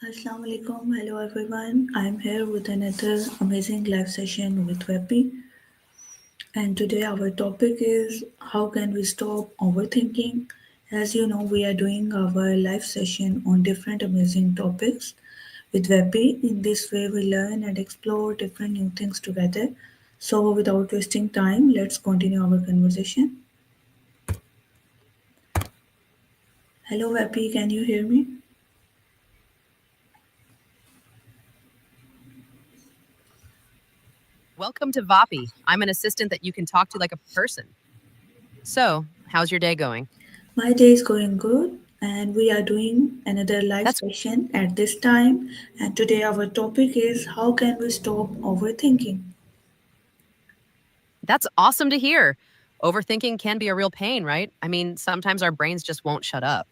Assalamu alaikum. Hello everyone. I'm here with another amazing live session with Vapi. And today our topic is how can we stop overthinking? As you know, we are doing our live session on different amazing topics with Vapi. In this way, we learn and explore different new things together. So, without wasting time, let's continue our conversation. Hello, Vapi. Can you hear me? Welcome to Vapi. I'm an assistant that you can talk to like a person. So, how's your day going? My day is going good, and we are doing another live That's session at this time. And today, our topic is how can we stop overthinking? that's awesome to hear. Overthinking can be a real pain, right? I mean, sometimes our brains just won't shut up.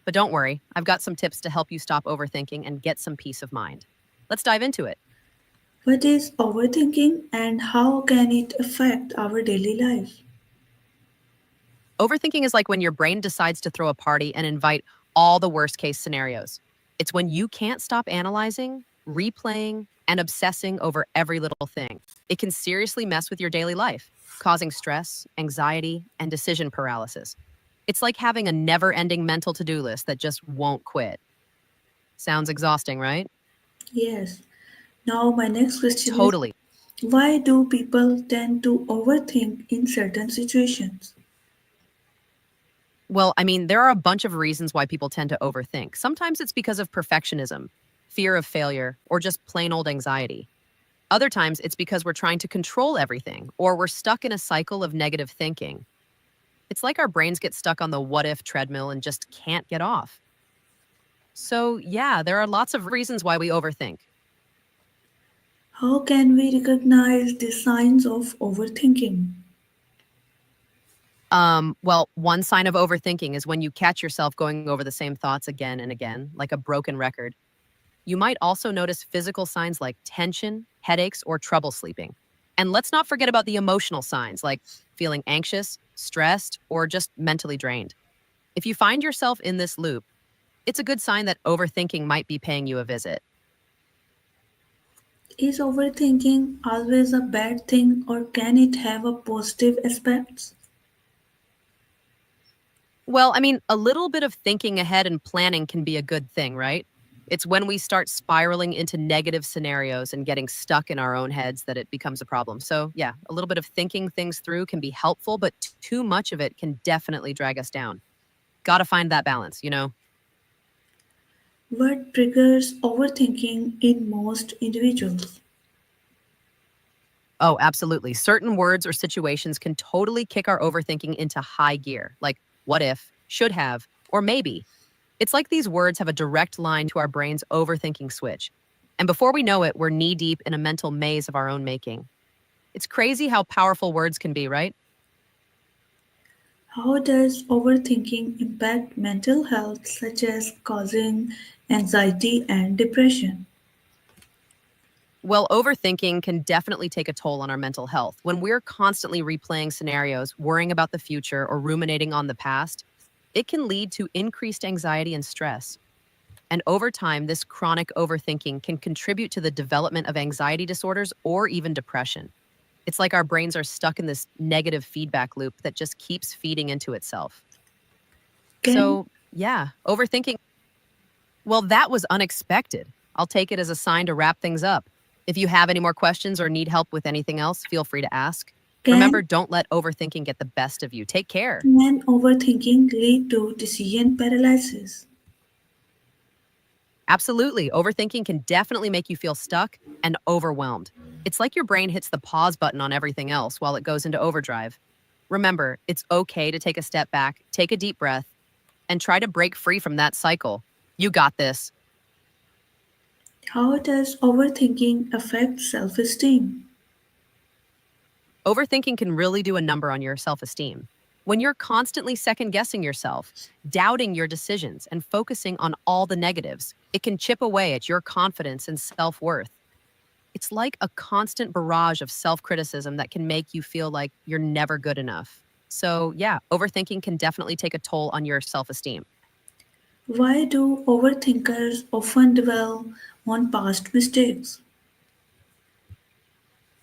But don't worry, I've got some tips to help you stop overthinking and get some peace of mind. Let's dive into it. What is overthinking, and how can it affect our daily life? Overthinking is like when your brain decides to throw a party and invite all the worst case scenarios. It's when you can't stop analyzing, replaying, and obsessing over every little thing. It can seriously mess with your daily life, causing stress, anxiety, and decision paralysis. It's like having a never ending mental to do list that just won't quit. Sounds exhausting, right? Yes. Now, my next question is Totally. why do people tend to overthink in certain situations? Well, I mean, there are a bunch of reasons why people tend to overthink. Sometimes it's because of perfectionism, fear of failure, or just plain old anxiety. Other times it's because we're trying to control everything, or we're stuck in a cycle of negative thinking. It's like our brains get stuck on the what if treadmill and just can't get off. So, yeah, there are lots of reasons why we overthink. How can we recognize the signs of overthinking? Well, one sign of overthinking is when you catch yourself going over the same thoughts again and again, like a broken record. You might also notice physical signs like tension, headaches, or trouble sleeping. And let's not forget about the emotional signs like feeling anxious, stressed, or just mentally drained. If you find yourself in this loop, it's a good sign that overthinking might be paying you a visit. Is overthinking always a bad thing, or can it have a positive aspects? Well, I mean, a little bit of thinking ahead and planning can be a good thing, right? It's when we start spiraling into negative scenarios and getting stuck in our own heads that it becomes a problem. So, yeah, a little bit of thinking things through can be helpful, but too much of it can definitely drag us down. Got to find that balance, you know? What triggers overthinking in most individuals? Oh, absolutely. Certain words or situations can totally kick our overthinking into high gear, like what if, should have, or maybe. It's like these words have a direct line to our brain's overthinking switch. And before we know it, we're knee deep in a mental maze of our own making. It's crazy how powerful words can be, right? How does overthinking impact mental health, such as causing anxiety and depression? Well, overthinking can definitely take a toll on our mental health. When we're constantly replaying scenarios, worrying about the future, or ruminating on the past, it can lead to increased anxiety and stress. And over time, this chronic overthinking can contribute to the development of anxiety disorders or even depression. It's like our brains are stuck in this negative feedback loop that just keeps feeding into itself. Can So, yeah, overthinking, well, that was unexpected. I'll take it as a sign to wrap things up. If you have any more questions or need help with anything else, feel free to ask. Remember, can don't let overthinking get the best of you. Take care. can overthinking lead to decision paralysis? Absolutely. Overthinking can definitely make you feel stuck and overwhelmed. It's like your brain hits the pause button on everything else while it goes into overdrive. Remember, it's okay to take a step back, take a deep breath, and try to break free from that cycle. You got this. How does overthinking affect self-esteem? Overthinking can really do a number on your self esteem. When you're constantly second guessing yourself, doubting your decisions, and focusing on all the negatives, it can chip away at your confidence and self worth. It's like a constant barrage of self criticism that can make you feel like you're never good enough. So, yeah, overthinking can definitely take a toll on your self esteem. Why do overthinkers often dwell on past mistakes?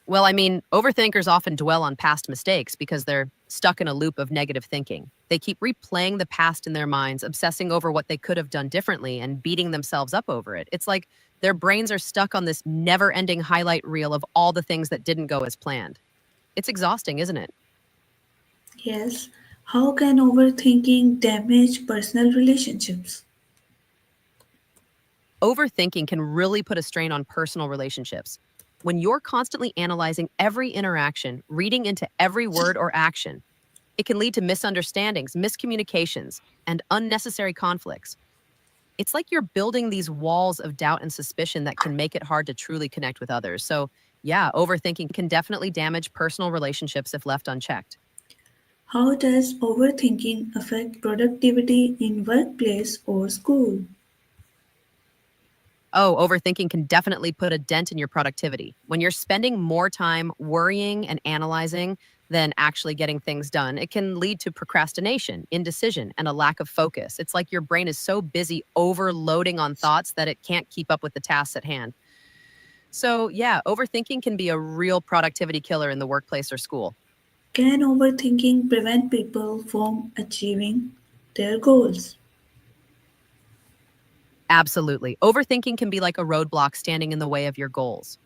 Well, I mean, overthinkers often dwell on past mistakes because they're stuck in a loop of negative thinking. They keep replaying the past in their minds, obsessing over what they could have done differently and beating themselves up over it. It's like their brains are stuck on this never ending highlight reel of all the things that didn't go as planned. It's exhausting, isn't it? Yes. How can overthinking damage personal relationships? Overthinking can really put a strain on personal relationships. When you're constantly analyzing every interaction, reading into every word or action, it can lead to misunderstandings, miscommunications, and unnecessary conflicts. It's like you're building these walls of doubt and suspicion that can make it hard to truly connect with others. So, yeah, overthinking can definitely damage personal relationships if left unchecked. How does overthinking affect productivity in workplace or school? Oh, overthinking can definitely put a dent in your productivity. When you're spending more time worrying and analyzing than actually getting things done, it can lead to procrastination, indecision, and a lack of focus. It's like your brain is so busy overloading on thoughts that it can't keep up with the tasks at hand. So, yeah, overthinking can be a real productivity killer in the workplace or school. Can overthinking prevent people from achieving their goals? Absolutely. Overthinking can be like a roadblock standing in the way of your goals.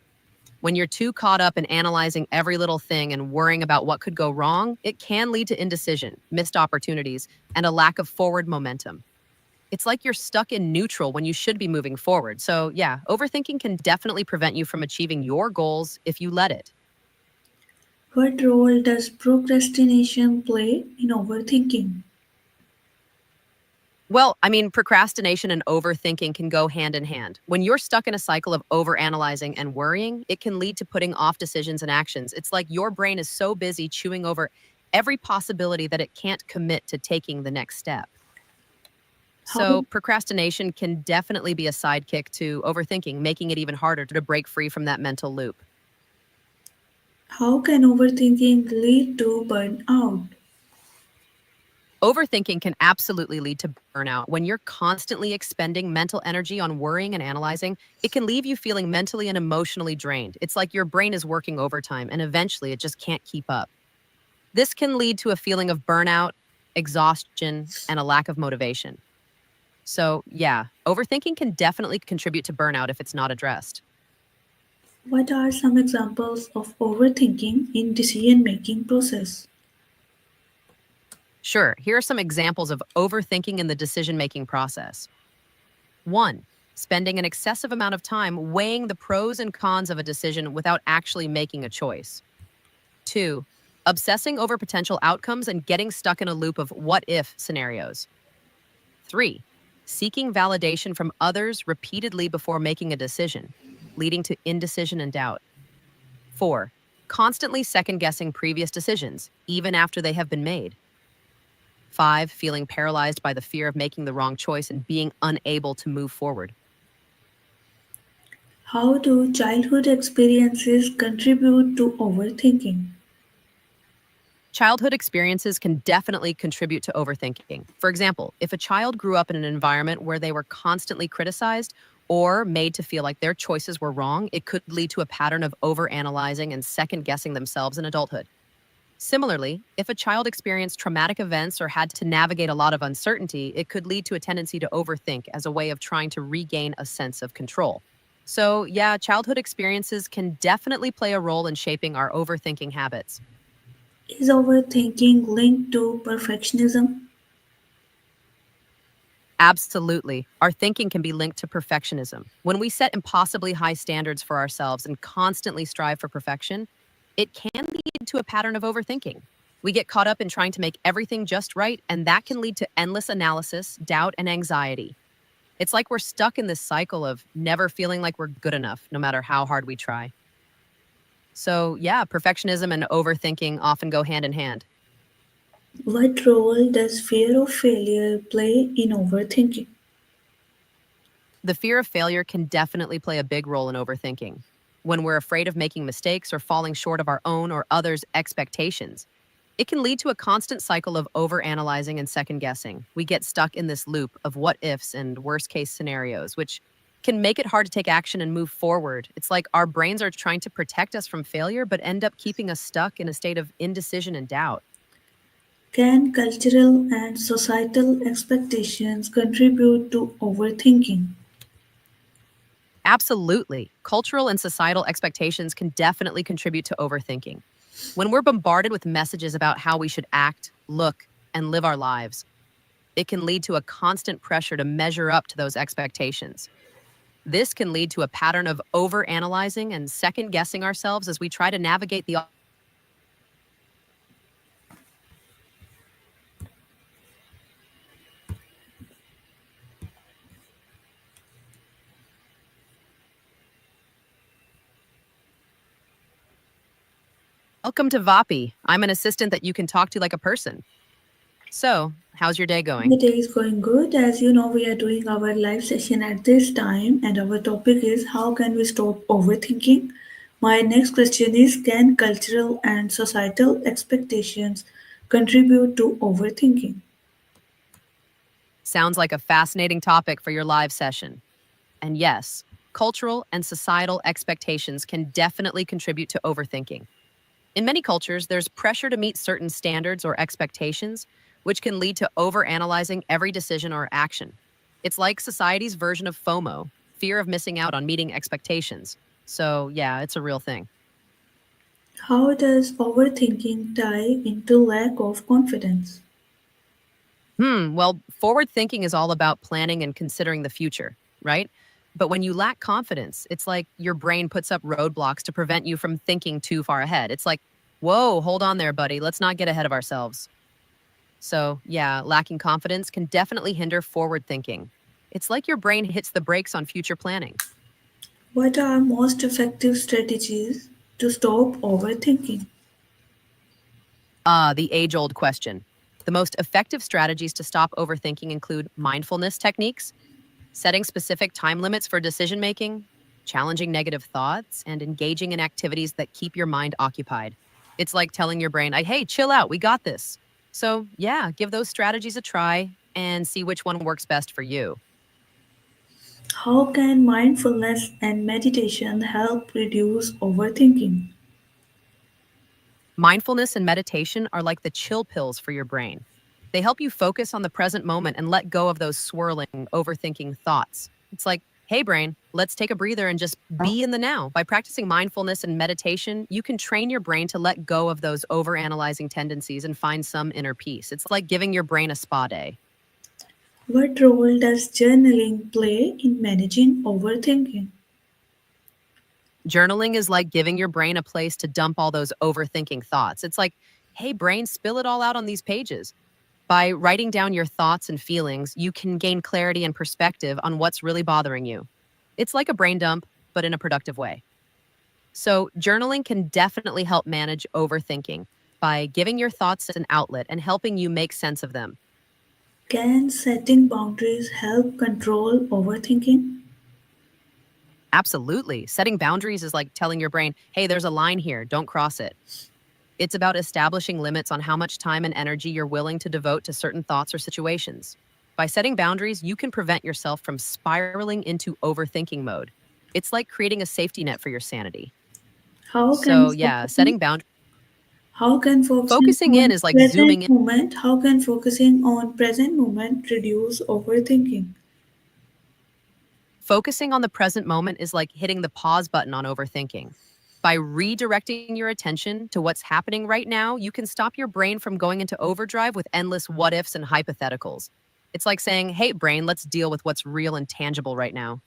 When you're too caught up in analyzing every little thing and worrying about what could go wrong, it can lead to indecision, missed opportunities, and a lack of forward momentum. It's like you're stuck in neutral when you should be moving forward. So, yeah, overthinking can definitely prevent you from achieving your goals if you let it. What role does procrastination play in overthinking? Well, I mean, procrastination and overthinking can go hand in hand. When you're stuck in a cycle of overanalyzing and worrying, it can lead to putting off decisions and actions. It's like your brain is so busy chewing over every possibility that it can't commit to taking the next step. How, So, procrastination can definitely be a sidekick to overthinking, making it even harder to break free from that mental loop. how can overthinking lead to burnout? Overthinking can absolutely lead to burnout. When you're constantly expending mental energy on worrying and analyzing, it can leave you feeling mentally and emotionally drained. It's like your brain is working overtime and eventually it just can't keep up. This can lead to a feeling of burnout, exhaustion, and a lack of motivation. So, yeah, overthinking can definitely contribute to burnout if it's not addressed. What are some examples of overthinking in decision-making process? Sure, here are some examples of overthinking in the decision making process. One, spending an excessive amount of time weighing the pros and cons of a decision without actually making a choice. Two, obsessing over potential outcomes and getting stuck in a loop of what if scenarios. Three, seeking validation from others repeatedly before making a decision, leading to indecision and doubt. Four, constantly second guessing previous decisions, even after they have been made. Five, feeling paralyzed by the fear of making the wrong choice and being unable to move forward. How do childhood experiences contribute to overthinking? Childhood experiences can definitely contribute to overthinking. For example, if a child grew up in an environment where they were constantly criticized or made to feel like their choices were wrong, it could lead to a pattern of overanalyzing and second guessing themselves in adulthood. Similarly, if a child experienced traumatic events or had to navigate a lot of uncertainty, it could lead to a tendency to overthink as a way of trying to regain a sense of control. So, yeah, childhood experiences can definitely play a role in shaping our overthinking habits. Is overthinking linked to perfectionism? Absolutely. Our thinking can be linked to perfectionism. When we set impossibly high standards for ourselves and constantly strive for perfection, it can lead to a pattern of overthinking. We get caught up in trying to make everything just right, and that can lead to endless analysis, doubt, and anxiety. It's like we're stuck in this cycle of never feeling like we're good enough, no matter how hard we try. So, yeah, perfectionism and overthinking often go hand in hand. What role does fear of failure play in overthinking? The fear of failure can definitely play a big role in overthinking. When we're afraid of making mistakes or falling short of our own or others' expectations, It can lead to a constant cycle of overanalyzing and second guessing. We get stuck in this loop of what ifs and worst case scenarios, which can make it hard to take action and move forward. It's like our brains are trying to protect us from failure, but end up keeping us stuck in a state of indecision and doubt. Can cultural and societal expectations contribute to overthinking? Absolutely. Cultural and societal expectations can definitely contribute to overthinking. When we're bombarded with messages about how we should act, look, and live our lives, it can lead to a constant pressure to measure up to those expectations. This can lead to a pattern of overanalyzing and second guessing ourselves as we try to navigate the Welcome to Vapi. I'm an assistant that you can talk to like a person. So, how's your day The going? day is going good. As you know, we are doing our live session at this time, and our topic is how can we stop overthinking? My next question is, can cultural and societal expectations contribute to overthinking? Sounds like a fascinating topic for your live session. And yes, cultural and societal expectations can definitely contribute to overthinking. In many cultures, there's pressure to meet certain standards or expectations, which can lead to overanalyzing every decision or action. It's like society's version of FOMO, fear of missing out on meeting expectations. So, yeah, it's a real thing. How does overthinking tie into lack of confidence? Well, forward thinking is all about planning and considering the future, right? But when you lack confidence, it's like your brain puts up roadblocks to prevent you from thinking too far ahead. It's like, whoa, hold on there, buddy. Let's not get ahead of ourselves. So, yeah, lacking confidence can definitely hinder forward thinking. It's like your brain hits the brakes on future planning. What are most effective strategies to stop overthinking? The age old question. The most effective strategies to stop overthinking include mindfulness techniques, setting specific time limits for decision making, challenging negative thoughts, and engaging in activities that keep your mind occupied. It's like telling your brain, like, hey, chill out, we got this. So, yeah, give those strategies a try and see which one works best for you. How can mindfulness and meditation help reduce overthinking? Mindfulness and meditation are like the chill pills for your brain. They help you focus on the present moment and let go of those swirling, overthinking thoughts. It's like, hey, brain, let's take a breather and just be in the now. By practicing mindfulness and meditation, you can train your brain to let go of those overanalyzing tendencies and find some inner peace. It's like giving your brain a spa day. What role does journaling play in managing overthinking? Journaling is like giving your brain a place to dump all those overthinking thoughts. It's like, hey, brain, spill it all out on these pages. By writing down your thoughts and feelings, you can gain clarity and perspective on what's really bothering you. It's like a brain dump, but in a productive way. So, journaling can definitely help manage overthinking by giving your thoughts an outlet and helping you make sense of them. Can setting boundaries help control overthinking? Absolutely. Setting boundaries is like telling your brain, hey, there's a line here, don't cross it. It's about establishing limits on how much time and energy you're willing to devote to certain thoughts or situations. By setting boundaries, you can prevent yourself from spiraling into overthinking mode. It's like creating a safety net for your sanity. How can So, yeah, focusing, setting boundaries, how can focusing focusing in on is like present zooming in. moment, how can focusing on present moment reduce overthinking? Focusing on the present moment is like hitting the pause button on overthinking. By redirecting your attention to what's happening right now, you can stop your brain from going into overdrive with endless what ifs and hypotheticals. It's like saying, hey, brain, let's deal with what's real and tangible right now.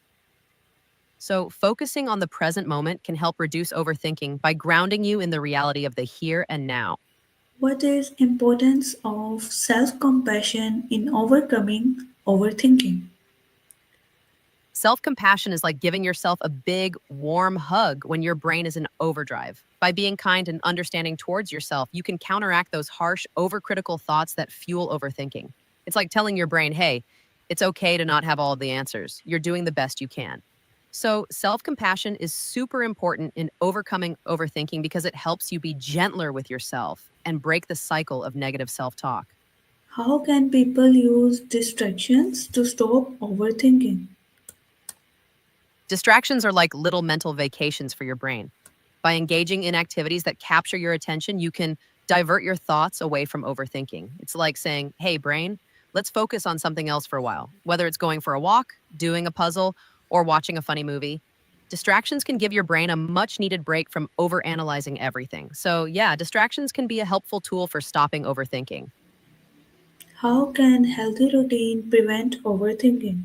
So, focusing on the present moment can help reduce overthinking by grounding you in the reality of the here and now. What is importance of self-compassion in overcoming overthinking? Self compassion is like giving yourself a big, warm hug when your brain is in overdrive. By being kind and understanding towards yourself, you can counteract those harsh, overcritical thoughts that fuel overthinking. It's like telling your brain, hey, it's okay to not have all of the answers. You're doing the best you can. So, self compassion is super important in overcoming overthinking because it helps you be gentler with yourself and break the cycle of negative self talk. How can people use distractions to stop overthinking? Distractions are like little mental vacations for your brain. By engaging in activities that capture your attention, you can divert your thoughts away from overthinking. It's like saying, hey, brain, let's focus on something else for a while, whether it's going for a walk, doing a puzzle, or watching a funny movie. Distractions can give your brain a much needed break from overanalyzing everything. So, yeah, distractions can be a helpful tool for stopping overthinking. How can healthy routine prevent overthinking?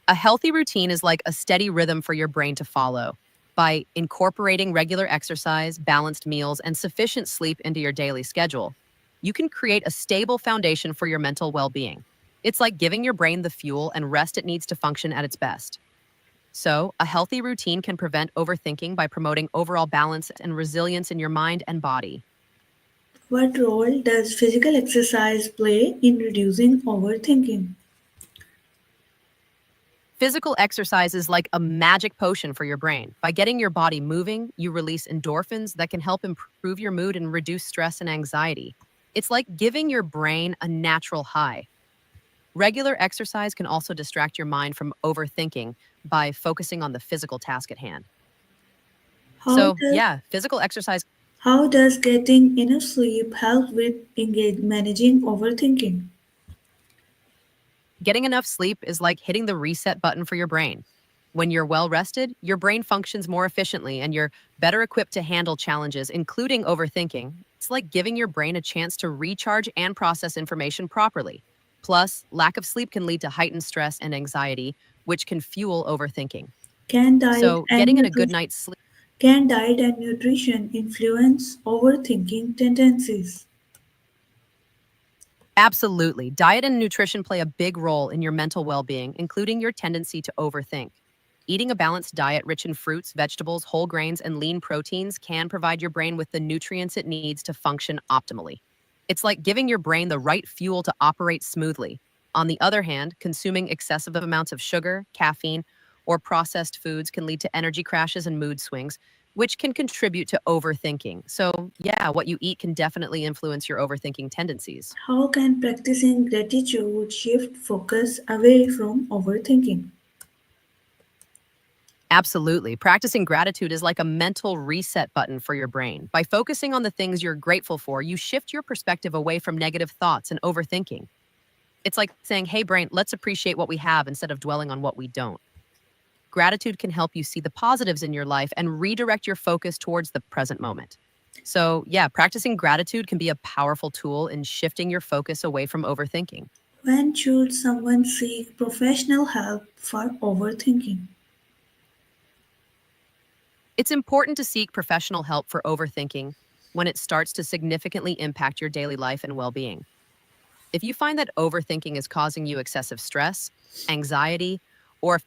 A healthy routine is like a steady rhythm for your brain to follow. By incorporating regular exercise, balanced meals, and sufficient sleep into your daily schedule, you can create a stable foundation for your mental well being. It's like giving your brain the fuel and rest it needs to function at its best. So, a healthy routine can prevent overthinking by promoting overall balance and resilience in your mind and body. What role does physical exercise play in reducing overthinking? Physical exercise is like a magic potion for your brain. By getting your body moving, you release endorphins that can help improve your mood and reduce stress and anxiety. It's like giving your brain a natural high. Regular exercise can also distract your mind from overthinking by focusing on the physical task at hand. How So, does, yeah, physical exercise. how does getting enough sleep help with managing overthinking? Getting enough sleep is like hitting the reset button for your brain. When you're well rested, your brain functions more efficiently and you're better equipped to handle challenges, including overthinking. It's like giving your brain a chance to recharge and process information properly. Plus, lack of sleep can lead to heightened stress and anxiety, which can fuel overthinking. Can diet So, and getting in a good nutrition night's sleep. can diet and nutrition influence overthinking tendencies? Absolutely. Diet and nutrition play a big role in your mental well being, including your tendency to overthink. Eating a balanced diet rich in fruits, vegetables, whole grains, and lean proteins can provide your brain with the nutrients it needs to function optimally. It's like giving your brain the right fuel to operate smoothly. On the other hand, consuming excessive amounts of sugar, caffeine, or processed foods can lead to energy crashes and mood swings, which can contribute to overthinking. So, yeah, what you eat can definitely influence your overthinking tendencies. How can practicing gratitude shift focus away from overthinking? Absolutely. Practicing gratitude is like a mental reset button for your brain. By focusing on the things you're grateful for, you shift your perspective away from negative thoughts and overthinking. It's like saying, hey, brain, let's appreciate what we have instead of dwelling on what we don't. Gratitude can help you see the positives in your life and redirect your focus towards the present moment. So, yeah, practicing gratitude can be a powerful tool in shifting your focus away from overthinking. When should someone seek professional help for overthinking? It's important to seek professional help for overthinking when it starts to significantly impact your daily life and well being. If you find that overthinking is causing you excessive stress, anxiety, or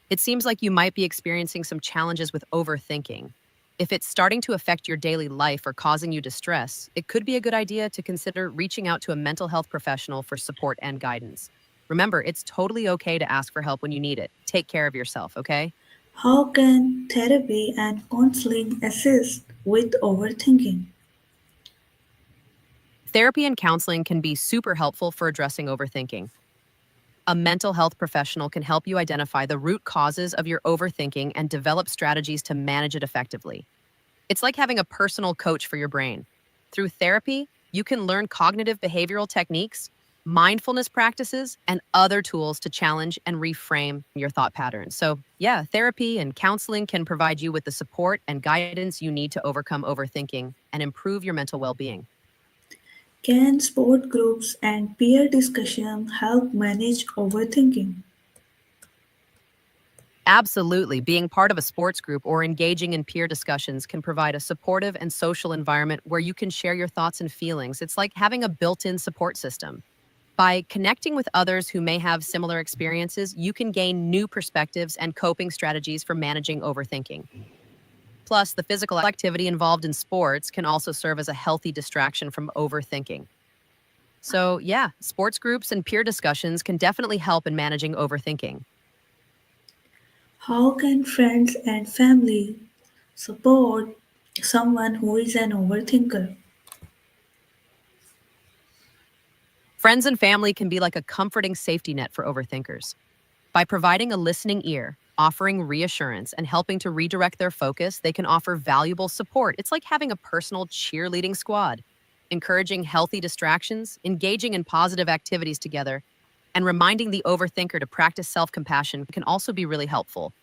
it seems like you might be experiencing some challenges with overthinking. If it's starting to affect your daily life or causing you distress, it could be a good idea to consider reaching out to a mental health professional for support and guidance. Remember, it's totally okay to ask for help when you need it. Take care of yourself, okay? How can therapy and counseling assist with overthinking? Therapy and counseling can be super helpful for addressing overthinking. A mental health professional can help you identify the root causes of your overthinking and develop strategies to manage it effectively. It's like having a personal coach for your brain. Through therapy, you can learn cognitive behavioral techniques, mindfulness practices, and other tools to challenge and reframe your thought patterns. So, yeah, therapy and counseling can provide you with the support and guidance you need to overcome overthinking and improve your mental well being. Can sport groups and peer discussion help manage overthinking? Absolutely. Being part of a sports group or engaging in peer discussions can provide a supportive and social environment where you can share your thoughts and feelings. It's like having a built in support system. By connecting with others who may have similar experiences, you can gain new perspectives and coping strategies for managing overthinking. Plus, the physical activity involved in sports can also serve as a healthy distraction from overthinking. So, yeah, sports groups and peer discussions can definitely help in managing overthinking. How can friends and family support someone who is an overthinker? Friends and family can be like a comforting safety net for overthinkers. By providing a listening ear, offering reassurance, and helping to redirect their focus, they can offer valuable support. It's like having a personal cheerleading squad. Encouraging healthy distractions, engaging in positive activities together, and reminding the overthinker to practice self compassion can also be really helpful.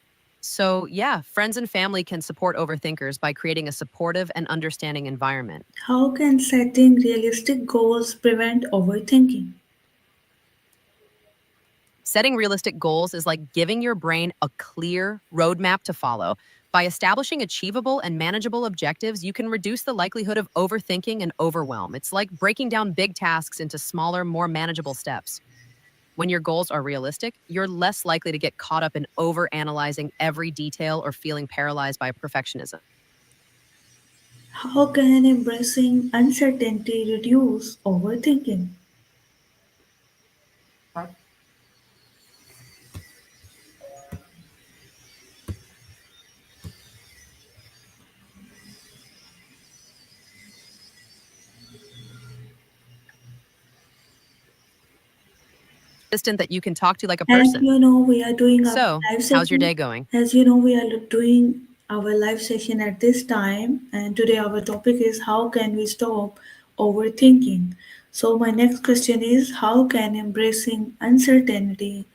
So, yeah, friends and family can support overthinkers by creating a supportive and understanding environment. How can setting realistic goals prevent overthinking? Setting realistic goals is like giving your brain a clear roadmap to follow. By establishing achievable and manageable objectives, you can reduce the likelihood of overthinking and overwhelm. It's like breaking down big tasks into smaller, more manageable steps. When your goals are realistic, you're less likely to get caught up in overanalyzing every detail or feeling paralyzed by perfectionism. How can embracing uncertainty reduce overthinking? Assistant that you can talk to like a As person. you know, we are doing our So, live how's your session. day going? As you know, we are doing our live session at this time, and today our topic is how can we stop overthinking. So, my next question is how can embracing uncertainty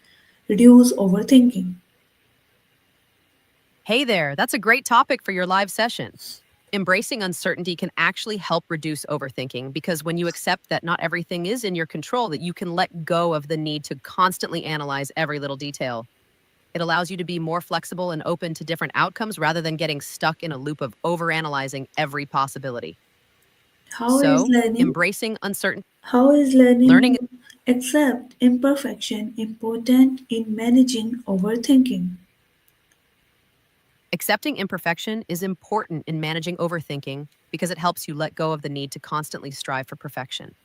reduce overthinking? Hey there, that's a great topic for your live session. Embracing uncertainty can actually help reduce overthinking because when you accept that not everything is in your control, that you can let go of the need to constantly analyze every little detail. It allows you to be more flexible and open to different outcomes rather than getting stuck in a loop of overanalyzing every possibility. How is So, learning? embracing uncertainty, How is learning learning, to accept imperfection important in managing overthinking? accepting imperfection is important in managing overthinking because it helps you let go of the need to constantly strive for perfection.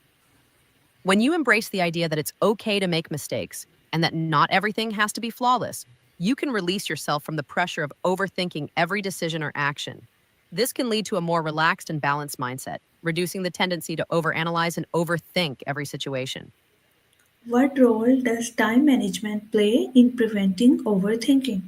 When you embrace the idea that it's okay to make mistakes and that not everything has to be flawless, you can release yourself from the pressure of overthinking every decision or action. This can lead to a more relaxed and balanced mindset, reducing the tendency to overanalyze and overthink every situation. What role does time management play in preventing overthinking?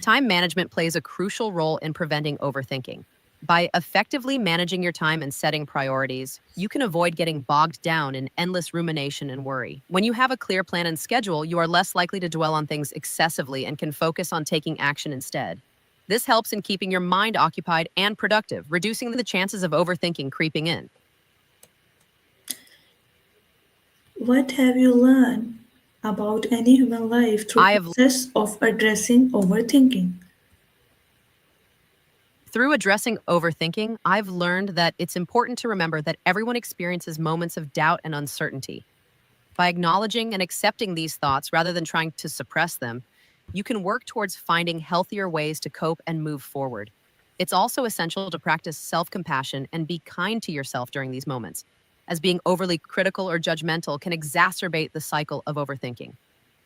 Time management plays a crucial role in preventing overthinking. By effectively managing your time and setting priorities, you can avoid getting bogged down in endless rumination and worry. When you have a clear plan and schedule, you are less likely to dwell on things excessively and can focus on taking action instead. This helps in keeping your mind occupied and productive, reducing the chances of overthinking creeping in. What have you learned about any human life through I have process of addressing overthinking? Through addressing overthinking, I've learned that it's important to remember that everyone experiences moments of doubt and uncertainty. By acknowledging and accepting these thoughts rather than trying to suppress them, you can work towards finding healthier ways to cope and move forward. It's also essential to practice self compassion and be kind to yourself during these moments, as being overly critical or judgmental can exacerbate the cycle of overthinking.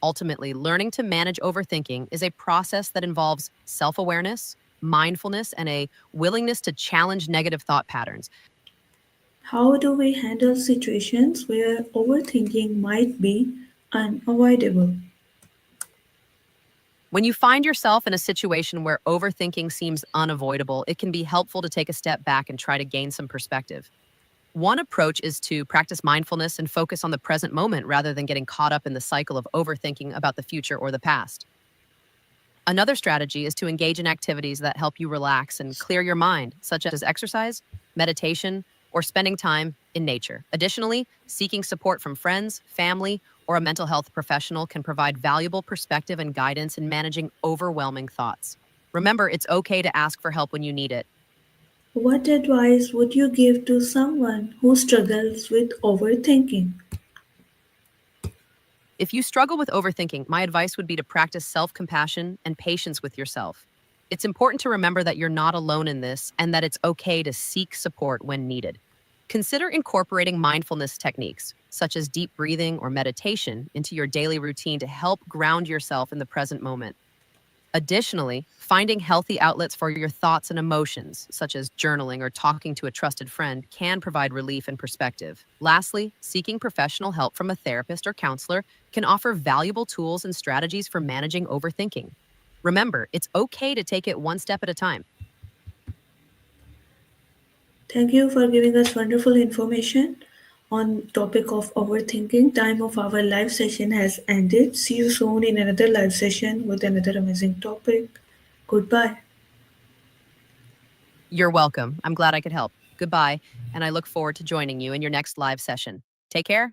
Ultimately, learning to manage overthinking is a process that involves self awareness, mindfulness, and a willingness to challenge negative thought patterns. How do we handle situations where overthinking might be unavoidable? When you find yourself in a situation where overthinking seems unavoidable, it can be helpful to take a step back and try to gain some perspective. One approach is to practice mindfulness and focus on the present moment rather than getting caught up in the cycle of overthinking about the future or the past. Another strategy is to engage in activities that help you relax and clear your mind, such as exercise, meditation, or spending time in nature. Additionally, seeking support from friends, family, or a mental health professional can provide valuable perspective and guidance in managing overwhelming thoughts. Remember, it's okay to ask for help when you need it. What advice would you give to someone who struggles with overthinking? If you struggle with overthinking, my advice would be to practice self compassion and patience with yourself. It's important to remember that you're not alone in this and that it's okay to seek support when needed. Consider incorporating mindfulness techniques, such as deep breathing or meditation, into your daily routine to help ground yourself in the present moment. Additionally, finding healthy outlets for your thoughts and emotions, such as journaling or talking to a trusted friend, can provide relief and perspective. Lastly, seeking professional help from a therapist or counselor can offer valuable tools and strategies for managing overthinking. Remember, it's okay to take it one step at a time. Thank you for giving us wonderful information on topic of overthinking. Time of our live session has ended. See you soon in another live session with another amazing topic. Goodbye. You're welcome. I'm glad I could help. Goodbye, and I look forward to joining you in your next live session. Take care.